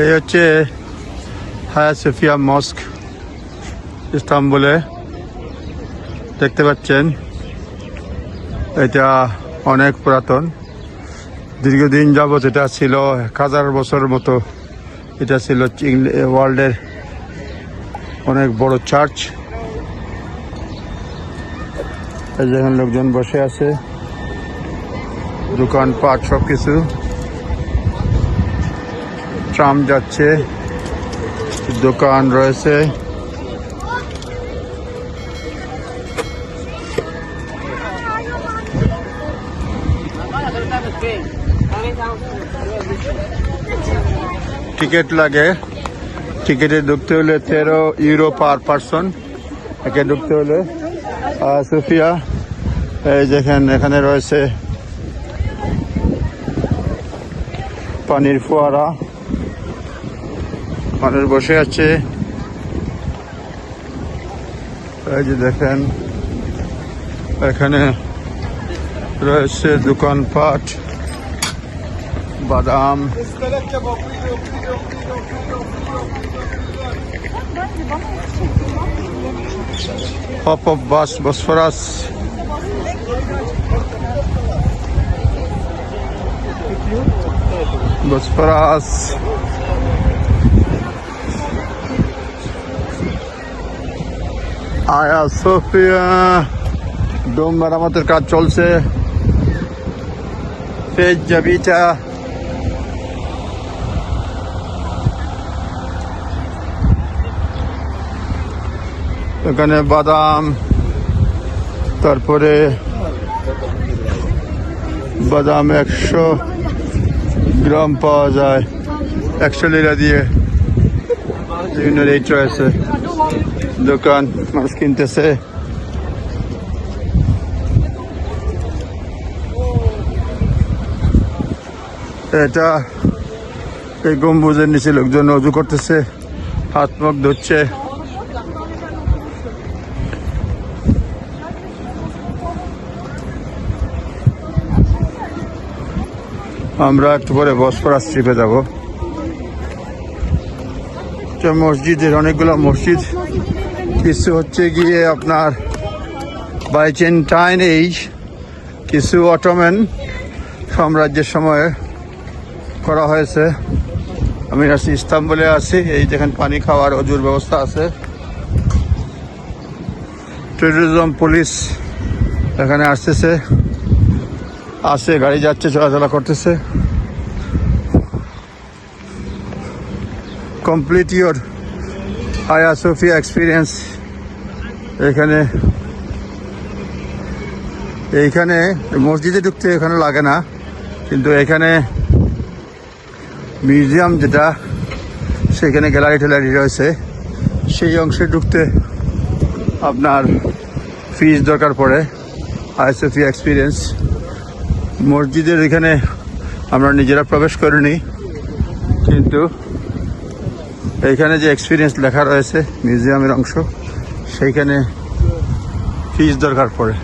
এই হচ্ছে হায়া সোফিয়া মস্ক ইস্তাম্বুলে, দেখতে পাচ্ছেন। এটা অনেক পুরাতন, দীর্ঘদিন যাবৎ এটা ছিল 1000 বছর মতো। এটা ছিল ওয়ার্ল্ডের অনেক বড় চার্চ। এই যেখানে লোকজন বসে আছে, দোকানপাট সব কিছু। ট্রাম যাচ্ছে, দোকান রয়েছে। টিকিট লাগে, টিকিটে ঢুকতে হলে 13 ইউরো পার পারসন একে ঢুকতে হলে। সোফিয়া এই যেখানে এখানে রয়েছে পানির ফোয়ারা, মানুষ বসে আছে। এই যে দেখেন এখানে রয়েছে দোকানপাট, বাদাম। Hop of Bosphorus. Bosphorus. আয়া সোফিয়া ডোম মেরামতের কাজ চলছে। পেজ জাবিটা এখানে বাদাম, তারপরে বাদাম 100 গ্রাম পাওয়া যায় 100 লিরা দিয়ে। বিভিন্ন রেট রয়েছে, দোকান মাছ কিনতেছে। এটা এই গম্বুজের নিচে লোকজন অজু করতেছে, হাত মুখ ধুচ্ছে। আমরা একটু পরে বসফরাস ট্রিপে যাব। মসজিদের অনেকগুলো মসজিদ, কিছু হচ্ছে গিয়ে আপনার বাইজেন্টাইন এইজ, কিছু অটোম্যান সাম্রাজ্যের সময়ে করা হয়েছে। আমি আছি ইস্তাম্বুলে আছি। এই যেখানে পানি খাওয়ার অজুর ব্যবস্থা আছে। ট্যুরিজম পুলিশ এখানে আসতেছে, আসে গাড়ি যাচ্ছে, চলাচলা করতেছে। কমপ্লিট ইউর হায়া সোফিয়া এক্সপিরিয়েন্স। এইখানে মসজিদে ঢুকতে এখানে লাগে না, কিন্তু এখানে মিউজিয়াম যেটা, সেখানে গ্যালারি ট্যালারি রয়েছে, সেই অংশে ঢুকতে আপনার ফিস দরকার পড়ে। হায়া সোফিয়া এক্সপিরিয়েন্স মসজিদের এখানে আমরা নিজেরা প্রবেশ করিনি, কিন্তু এইখানে যে এক্সপিরিয়েন্স লেখা রয়েছে মিউজিয়ামের অংশ, সেইখানে ফিস দরকার পড়ে।